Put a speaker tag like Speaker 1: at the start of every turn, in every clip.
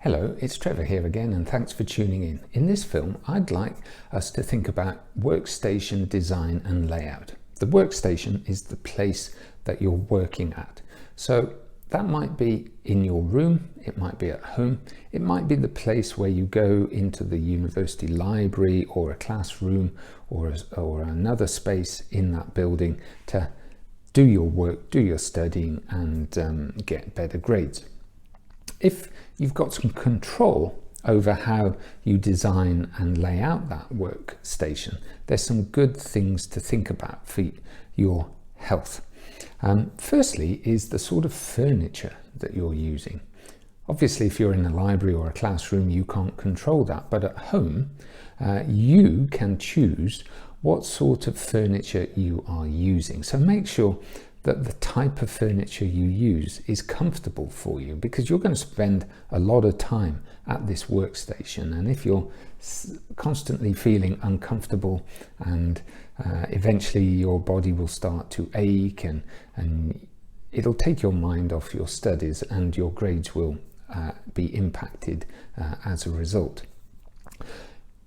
Speaker 1: Hello, it's Trevor here again, and thanks for tuning in. In this film, I'd like us to think about workstation design and layout. The workstation is the place that you're working at. So that might be in your room, it might be at home, it might be the place where you go into the university library or a classroom or another space in that building to do your work, do your studying, and get better grades. If you've got some control over how you design and lay out that workstation, there's some good things to think about for your health. Firstly is the sort of furniture that you're using. Obviously, if you're in a library or a classroom, you can't control that, but at home, you can choose what sort of furniture you are using. So make sure that the type of furniture you use is comfortable for you, because you're going to spend a lot of time at this workstation, and if you're constantly feeling uncomfortable and eventually your body will start to ache and it'll take your mind off your studies and your grades will be impacted as a result.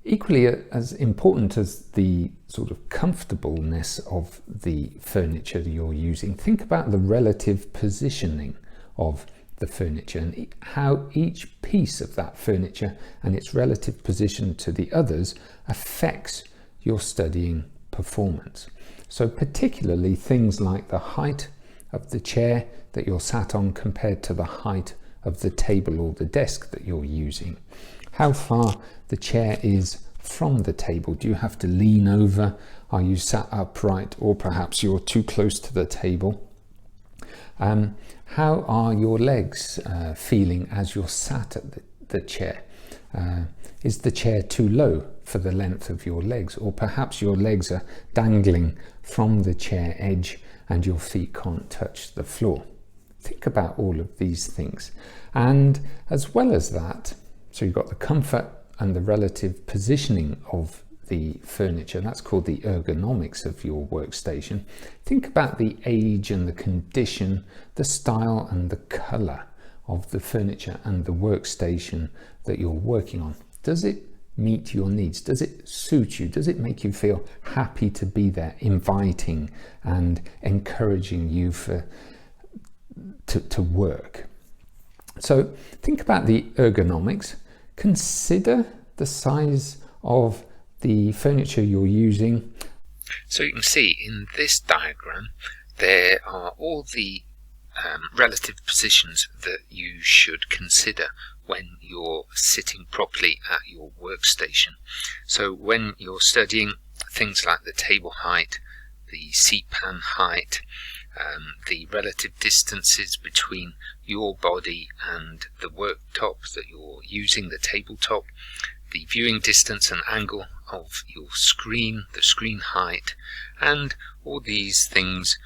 Speaker 1: Equally as important as the sort of comfortableness of the furniture that you're using, think about the relative positioning of the furniture and how each piece of that furniture and its relative position to the others affects your studying performance. So particularly things like the height of the chair that you're sat on compared to the height of the table or the desk that you're using. How far the chair is from the table. Do you have to lean over? Are you sat upright, or perhaps you're too close to the table? How are your legs feeling as you're sat at the chair? Is the chair too low for the length of your legs, or perhaps your legs are dangling from the chair edge and your feet can't touch the floor? Think about all of these things. And as well as that, so you've got the comfort and the relative positioning of the furniture. That's called the ergonomics of your workstation. Think about the age and the condition, the style and the color of the furniture and the workstation that you're working on. Does it meet your needs? Does it suit you? Does it make you feel happy to be there, inviting and encouraging you to work? So think about the ergonomics. Consider the size of the furniture you're using.
Speaker 2: So you can see in this diagram there are all the relative positions that you should consider when you're sitting properly at your workstation. So when you're studying, things like the table height, the seat pan height, the relative distances between your body and the worktop that you're using, the tabletop, the viewing distance and angle of your screen, the screen height, and all these things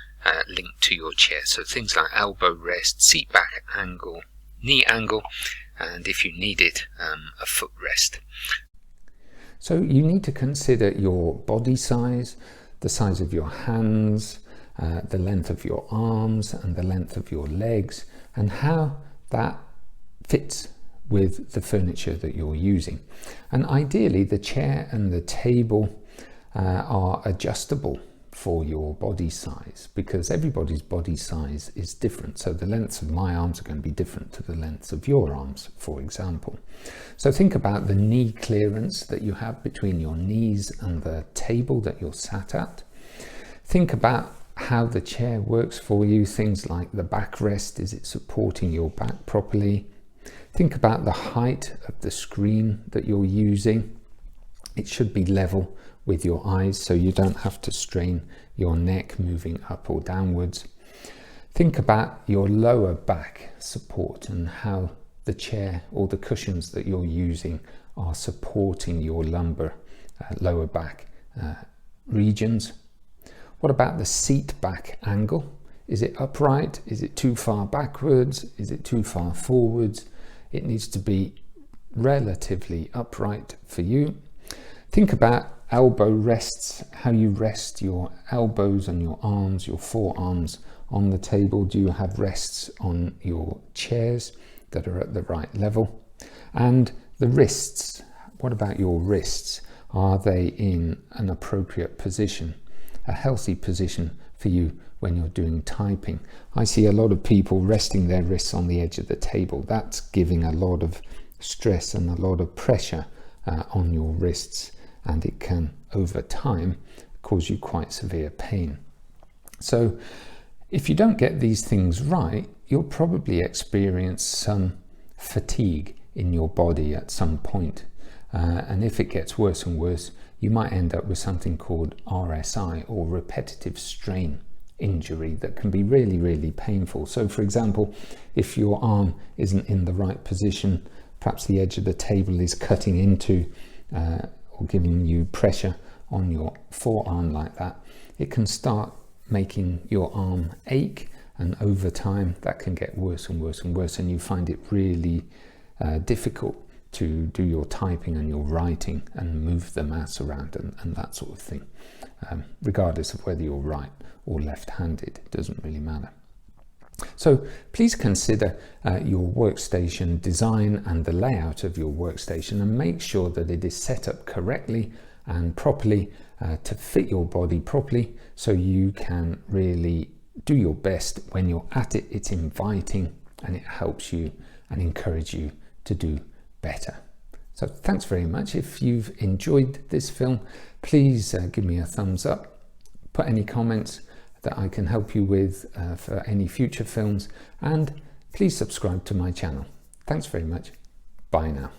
Speaker 2: linked to your chair. So things like elbow rest, seat back angle, knee angle, and if you need it, a foot rest.
Speaker 1: So you need to consider your body size, the size of your hands, the length of your arms and the length of your legs, and how that fits with the furniture that you're using. And ideally the chair and the table are adjustable for your body size, because everybody's body size is different. So the lengths of my arms are going to be different to the lengths of your arms, for example. So think about the knee clearance that you have between your knees and the table that you're sat at. Think about how the chair works for you, things like the backrest. Is it supporting your back properly? Think about the height of the screen that you're using. It should be level with your eyes so you don't have to strain your neck moving up or downwards. Think about your lower back support and how the chair or the cushions that you're using are supporting your lumbar, lower back regions. What about the seat back angle? Is it upright? Is it too far backwards? Is it too far forwards? It needs to be relatively upright for you. Think about elbow rests, how you rest your elbows and your arms, your forearms on the table. Do you have rests on your chairs that are at the right level? And the wrists, what about your wrists? Are they in an appropriate position, a healthy position for you when you're doing typing? I see a lot of people resting their wrists on the edge of the table. That's giving a lot of stress and a lot of pressure on your wrists, and it can, over time, cause you quite severe pain. So if you don't get these things right, you'll probably experience some fatigue in your body at some point. And if it gets worse and worse, you might end up with something called RSI, or repetitive strain injury, that can be really, really painful. So for example, if your arm isn't in the right position, perhaps the edge of the table is cutting into or giving you pressure on your forearm like that, it can start making your arm ache, and over time that can get worse and worse and worse, and you find it really difficult to do your typing and your writing and move the mouse around and that sort of thing. Regardless of whether you're right or left-handed, it doesn't really matter. So please consider your workstation design and the layout of your workstation, and make sure that it is set up correctly and properly to fit your body properly, so you can really do your best when you're at it. It's inviting and it helps you and encourages you to do better. So thanks very much. If you've enjoyed this film, please give me a thumbs up, put any comments that I can help you with for any future films, and please subscribe to my channel. Thanks very much. Bye now.